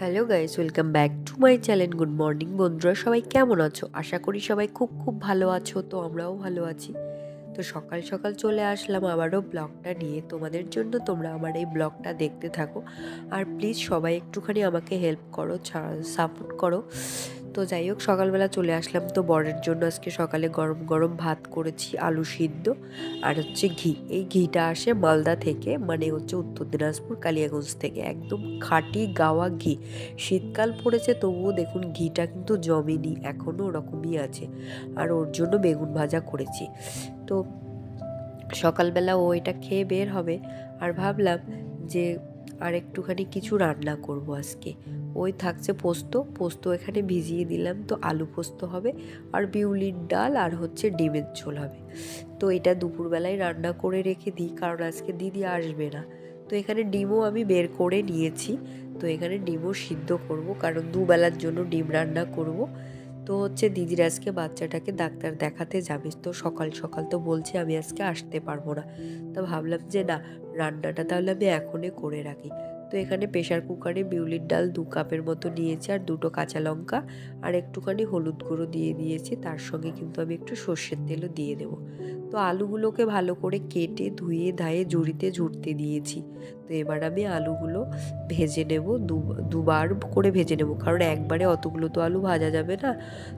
Hello guys, welcome back to my channel. Good morning বন্ধুরা, সবাই কেমন আছো? আশা করি সবাই খুব খুব ভালো আছো। তো আমরাও ভালো আছি। তো সকাল সকাল চলে আসলাম আবারও ব্লগটা নিয়ে তোমাদের জন্য। তোমরা আমার এই ব্লগটা দেখতে থাকো আর প্লিজ সবাই একটুখানি আমাকে হেল্প করো, সাপোর্ট করো। তো যাই হোক, সকালবেলা চলে আসলাম। তো বরের জন্য আজকে সকালে গরম গরম ভাত করেছি, আলু সিদ্ধ আর হচ্ছে ঘি। এই ঘিটা আসে মালদা থেকে, মানে হচ্ছে উত্তর দিনাজপুর কালিয়াগঞ্জ থেকে, একদম খাঁটি গাওয়া ঘি। শীতকাল পড়েছে তবুও দেখুন ঘিটা কিন্তু জমেনি, এখনও ওরকমই আছে। আর ওর জন্য বেগুন ভাজা করেছি। তো সকালবেলা ও এটা খেয়ে বের হবে, আর ভাবলাম যে আর একটুখানি কিছু রান্না করব আজকে। ওই থাকছে পোস্ত, পোস্ত এখানে ভিজিয়ে দিলাম। তো আলু পোস্ত হবে আর বিউলির ডাল আর হচ্ছে ডিমের ঝোল হবে। তো এটা দুপুরবেলায় রান্না করে রেখে দিই, কারণ আজকে দিদি আসবে না। তো এখানে ডিমও আমি বের করে নিয়েছি। তো এখানে ডিমও সিদ্ধ করব, কারণ দুবেলার জন্য ডিম রান্না করব। তো হচ্ছে দিদির আজকে বাচ্চাটাকে ডাক্তার দেখাতে যাবে। তো সকাল সকাল তো বলছে আমি আজকে আসতে পারবো না। তো ভাবলাম যে না, রান্নাটা তাহলে আমি এখনই করে রাখি। তো এখানে প্রেশার কুকারে বিউলির ডাল 2 কাপের মতো নিয়েছি, আর 2টো কাঁচা লঙ্কা আর একটুখানি হলুদ গুঁড়ো দিয়ে দিয়েছি। তার সঙ্গে কিন্তু আমি একটু সর্ষের তেলও দিয়ে দেবো। তো আলুগুলোকে ভালো করে কেটে ধুয়ে ধায়ে ঝুড়িতে ঝুড়তে দিয়েছি। তো এবার আমি আলুগুলো ভেজে নেব, দুবার করে ভেজে নেব, কারণ একবারে অতগুলো তো আলু ভাজা যাবে না।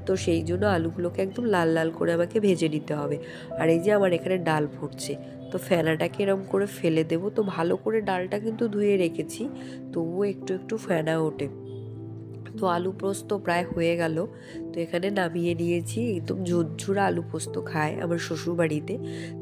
তো সেই জন্য আলুগুলোকে একদম লাল লাল করে আমাকে ভেজে নিতে হবে। আর এই যে আমার এখানে ডাল ফুটছে, তো ফেনাটাকে এরম করে ফেলে দেবো। তো ভালো করে ডালটা কিন্তু ধুয়ে রেখেছি, তবুও একটু একটু ফেনা ওঠে। তো আলু পোস্ত প্রায় হয়ে গেল। তো এখানে নামিয়ে নিয়েছি। একদম ঝুরঝুরা আলু পোস্ত খায় আমার শ্বশুর বাড়িতে।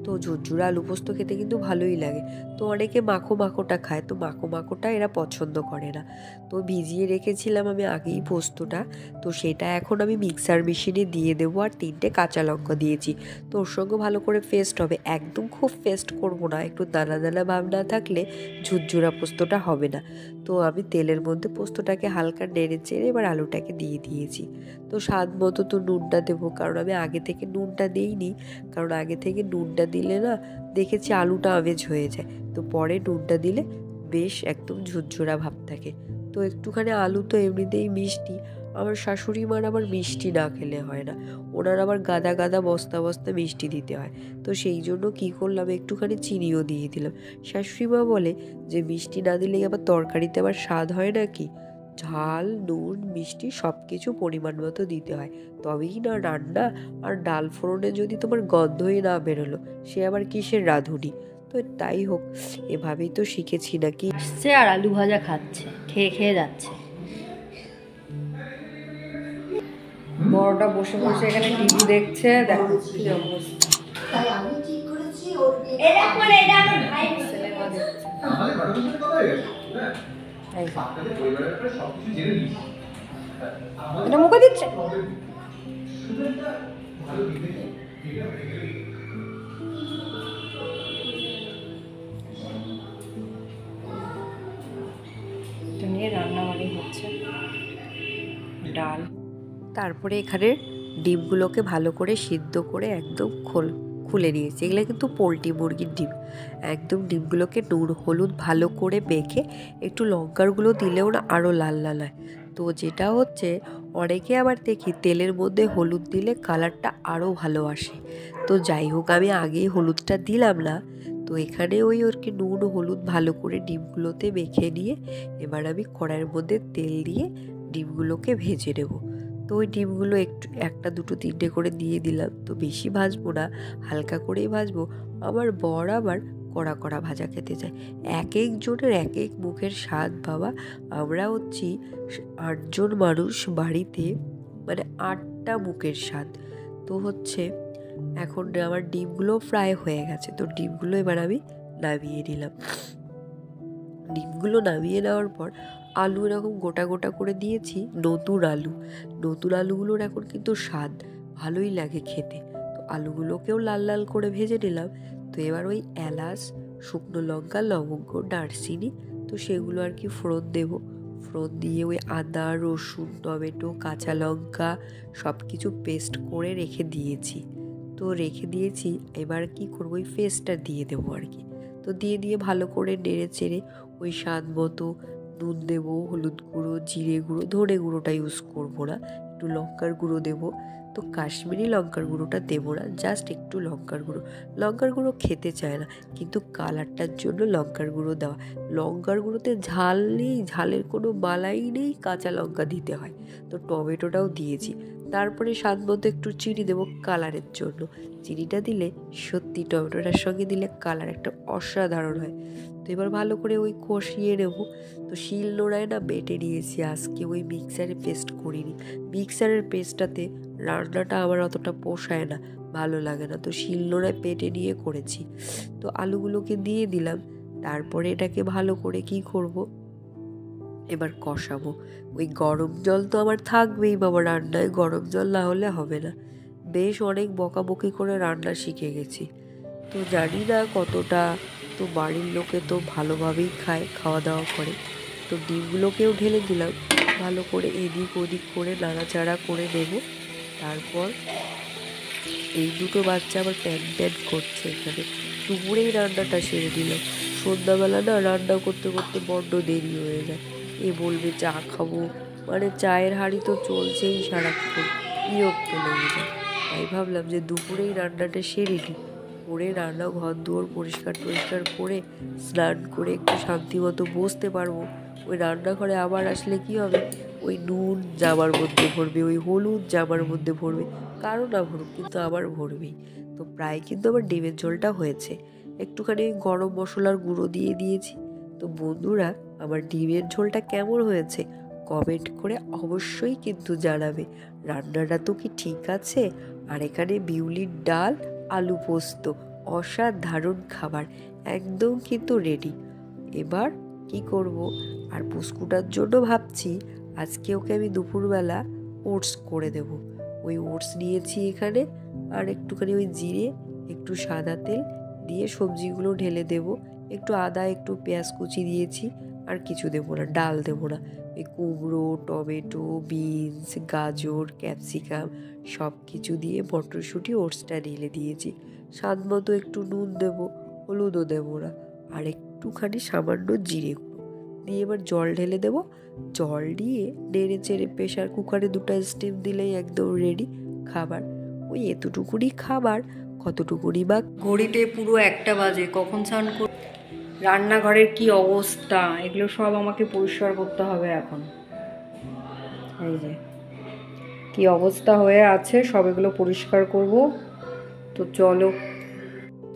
তো ঝুরঝুরা আলু পোস্ত খেতে কিন্তু ভালোই লাগে। তো অনেকে মাখো মাখোটা খায়, তো মাখো মাখোটা এরা পছন্দ করে না। তো ভিজিয়ে রেখেছিলাম আমি আগেই পোস্তটা। তো সেটা এখন আমি মিক্সার মেশিনে দিয়ে দেবো, আর 3টে কাঁচা লঙ্কা দিয়েছি। তো ওর সঙ্গে ভালো করে পেস্ট হবে, একদম খুব পেস্ট করবো না, একটু দানা দানা ভাব না থাকলে ঝুরঝুরা পোস্তটা হবে না। তো আমি তেলের মধ্যে পোস্তটাকে হালকা নেড়ে চেড়ে এবার আলুটাকে দিয়ে দিয়েছি। তো স্বাদ মতো তো নুনটা দেবো, কারণ আমি আগে থেকে নুনটা দিইনি। কারণ আগে থেকে নুনটা দিলে না, দেখেছি আলুটা আমেজ হয়ে যায়। তো পরে নুনটা দিলে বেশ একদম ঝুরঝুরা ভাব থাকে। তো একটুখানি আলু তো এমনিতেই মিষ্টি, আমার শাশুড়ি মার আবার মিষ্টি না খেলে হয় না। ওনার আবার গাদা গাদা বস্তা বস্তা মিষ্টি দিতে হয়। তো সেই জন্য কী করলাম, একটুখানি চিনিও দিয়ে দিলাম। শাশুড়ি মা বলে যে মিষ্টি না দিলে আবার তরকারিতে আবার স্বাদ হয় নাকি। ঝাল, নুন, মিষ্টি সব কিছু পরিমাণ মতো দিতে হয়, তবেই না রান্না। আর ডাল ফোড়নে যদি তোমার গন্ধই না বেরোলো, সে আবার কিসের রাঁধুনি। তো তাই হোক, এভাবেই তো শিখেছি নাকি। আসছে আর আলু ভাজা খাচ্ছে, খেয়ে খেয়ে যাচ্ছে। বড়টা বসে বসে এখানে টিভি দেখছে, দেখো কি অবস্থা। সিনেমা দেখছে। এই যে। এটা মুখে দিচ্ছে। এটা নিয়ে রান্নাবাড়ি হচ্ছে, ডাল। তারপরে এখানে ডিমগুলোকে ভালো করে সিদ্ধ করে একদম খুলে নিয়েছি। এগুলো কিন্তু পোলট্রি মুরগির ডিম। একদম ডিমগুলোকে নুন হলুদ ভালো করে মেখে একটু লঙ্কার গুঁড়ো দিলেও না আরও লাল লাল হয়। তো যেটা হচ্ছে, অনেকে আবার দেখি তেলের মধ্যে হলুদ দিলে কালারটা আরও ভালো আসে। তো যাই হোক, আমি আগেই হলুদটা দিলাম না। তো এখানে ওই আর কি নুন হলুদ ভালো করে ডিমগুলোতে মেখে নিয়ে এবার আমি কড়াইয়ের মধ্যে তেল দিয়ে ডিমগুলোকে ভেজে নেব। তো ওই ডিমগুলো একটু একটা দুটো তিনটে করে দিয়ে দিলাম। তো বেশি ভাজবো না, হালকা করেই ভাজবো। আমার বর আবার কড়া কড়া ভাজা খেতে চায়। এক একজনের এক এক মুখের স্বাদ বাবা। আমরা হচ্ছি 8জন মানুষ বাড়িতে, মানে 8টা মুখের স্বাদ। তো হচ্ছে এখন আমার ডিমগুলো ফ্রাই হয়ে গেছে। তো ডিমগুলো এবার আমি নামিয়ে নিলাম। ডিমগুলো নামিয়ে নেওয়ার পর আলু এরকম গোটা গোটা করে দিয়েছি। নতুন আলু, নতুন আলুগুলোর এখন কিন্তু স্বাদ ভালোই লাগে খেতে। তো আলুগুলোকেও লাল লাল করে ভেজে নিলাম। তো এবার ওই এলাচ, শুকনো লঙ্কা, লবঙ্গ, দারচিনি, তো সেগুলো আর কি ফোড়ন দেবো। ফোড়ন দিয়ে ওই আদা রসুন টমেটো কাঁচা লঙ্কা সব কিছু পেস্ট করে রেখে দিয়েছি। তো রেখে দিয়েছি, এবার কি করবো, ওই পেস্টটা দিয়ে দেবো আর কি। তো দিয়ে ভালো করে নেড়ে চেড়ে ওই স্বাদ মতো নুন দেবো, হলুদ গুঁড়ো, জিরে গুঁড়ো, ধনে গুঁড়োটা ইউজ করবো না, একটু লঙ্কার গুঁড়ো দেবো। তো কাশ্মীরি লঙ্কার গুঁড়োটা দেবো না, জাস্ট একটু লঙ্কার গুঁড়ো খেতে চায় না, কিন্তু কালারটার জন্য লঙ্কার গুঁড়ো দেওয়া। লঙ্কার গুঁড়োতে ঝাল নেই, ঝালের কোনো বালাই নেই, কাঁচা লঙ্কা দিতে হয়। তো টমেটোটাও দিয়েছি। তারপরে স্বাদ মতো একটু চিনি দেবো কালারের জন্য। চিনিটা দিলে সত্যি টমেটোটার সঙ্গে দিলে কালার একটা অসাধারণ হয়। তো এবার ভালো করে ওই কষিয়ে নেব। তো শিল নোড়ায় না বেটে নিয়েছি আজকে, ওই মিক্সারে পেস্ট করিনি। মিক্সারের পেস্টটাতে রান্নাটা আমার অতটা পোষায় না, ভালো লাগে না, তো শিল নোড়ায় বেটে নিয়ে করেছি। তো আলুগুলোকে দিয়ে দিলাম। তারপরে এটাকে ভালো করে কি করব, এবার কষাবো। ওই গরম জল তো আমার থাকবেই বাবা, রান্নায় গরম জল না হলে হবে না। বেশ অনেক বকাবকি করে রান্না শিখে গেছি, তো জানি না কতটা। তো বাড়ির লোকে তো ভালোভাবেই খায়, খাওয়া দাওয়া করে। তো ডিমগুলোকেও ঢেলে দিলাম, ভালো করে এদিক ওদিক করে নাড়াচাড়া করে নেব। তারপর এই দুটো বাচ্চা আবার প্যান প্যান করছে এখানে। দুপুরেই রান্নাটা সেরে দিলাম। সন্ধ্যাবেলা না রান্না করতে করতে বড্ড দেরি হয়ে যায়। এ বলবে চা খাবো, মানে চায়ের হাঁড়ি তো চলছেই সারাক্ষণ, বিরক্ত লেগে যায়। তাই ভাবলাম যে দুপুরেই রান্নাটা সেরে নিই, করে রান্না ঘর দুয়ার পরিষ্কার টরিষ্কার করে স্নান করে একটু শান্তি মতো বসতে পারবো। ওই রান্নাঘরে আবার আসলে কি হবে, ওই নুন জামার মধ্যে ভরবে, ওই হলুদ জামার মধ্যে ভরবে, কারো না ভরুক কিন্তু আমার ভরবেই। তো প্রায় কিন্তু আমার ডিমের ঝোলটা হয়েছে। একটুখানি গরম মশলার গুঁড়ো দিয়ে দিয়েছি। তো বন্ধুরা, আমার ডিমের ঝোলটা কেমন হয়েছে কমেন্ট করে অবশ্যই কিন্তু জানাবে। রান্নাটা তো কি ঠিক আছে? আর এখানে বিউলির ডাল, আলু পোস্ত, অসাধারণ খাবার একদম কিন্তু রেডি। এবার কি করব, আর পুস্কুটার জন্য ভাবছি আজকে ওকে আমি দুপুরবেলা ওটস করে দেব। ওই ওটস নিয়েছি এখানে, আর একটুখানি ওই জিরে, একটু সাদা তেল দিয়ে সবজিগুলো ঢেলে দেব। একটু আদা, একটু পেঁয়াজ কুচি দিয়েছি, আর কিছু দেবো না, ডাল দেবো না। এই কুমড়ো, টমেটো, বিনস, গাজর, ক্যাপসিকাম সব কিছু দিয়ে মটরশুঁটি ওটসটা ঢেলে দিয়েছি। স্বাদ মতো একটু নুন দেবো, হলুদও দেবো না, আর একটুখানি সামান্য জিরে গুঁড়ো দিয়ে এবার জল ঢেলে দেবো। জল দিয়ে নেড়ে চেড়ে প্রেশার কুকারে 2টা স্টিম দিলেই একদম রেডি খাবার। ওই এতটুকুনি খাবার, কতটুকুনি বা। ঘড়িতে পুরো 1টা বাজে, কখন স্নান কর। রান্নাঘরের কি অবস্থা, এগুলো সব আমাকে পরিষ্কার করতে হবে এখন। এই যে কি অবস্থা হয়ে আছে, সব এগুলো পরিষ্কার করব। তো চলো।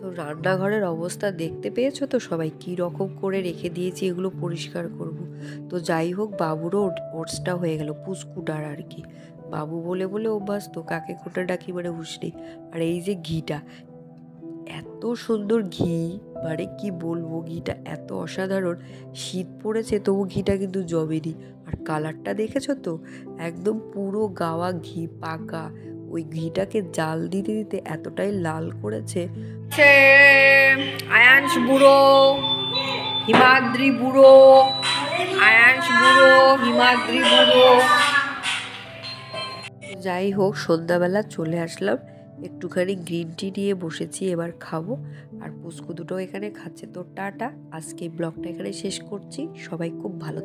তো রান্নাঘরের অবস্থা দেখতে পেয়েছো তো সবাই, কি রকম করে রেখে দিয়েছি, এগুলো পরিষ্কার করব। তো যাই হোক, বাবুরও ওটসটা হয়ে গেল, পুস্কুটার আর কি। বাবু বলে বলে অভ্যাস, তো কাকে খোটা ডাকি মানে হুঁশ নেই। আর এই যে ঘিটা, এত সুন্দর ঘি, মানে কি বলবো, ঘিটা এত অসাধারণ। শীত পড়েছে তবু ঘিটা কিন্তু জমেনি। আর কালারটা দেখেছো তো, একদম পুরো গাওয়া ঘি, পাকা। ওই ঘিটাকে জাল দিতে দিতে এতটাই লাল করেছে। আয়াংশ বুড়ো, হিমাদ্রি বুড়ো, আয়াংশ বুড়ো, হিমাদ্রি বুড়ো। যাই হোক, সন্ধ্যাবেলা চলে আসলাম, একটুখানি গ্রিন টি নিয়ে বসেছি, এবার খাবো। আর পুস্কু দুটো এখানে খাচ্ছে। তো টাটা, আজকে ব্লগটা এখানে শেষ করছি। সবাই খুব ভালো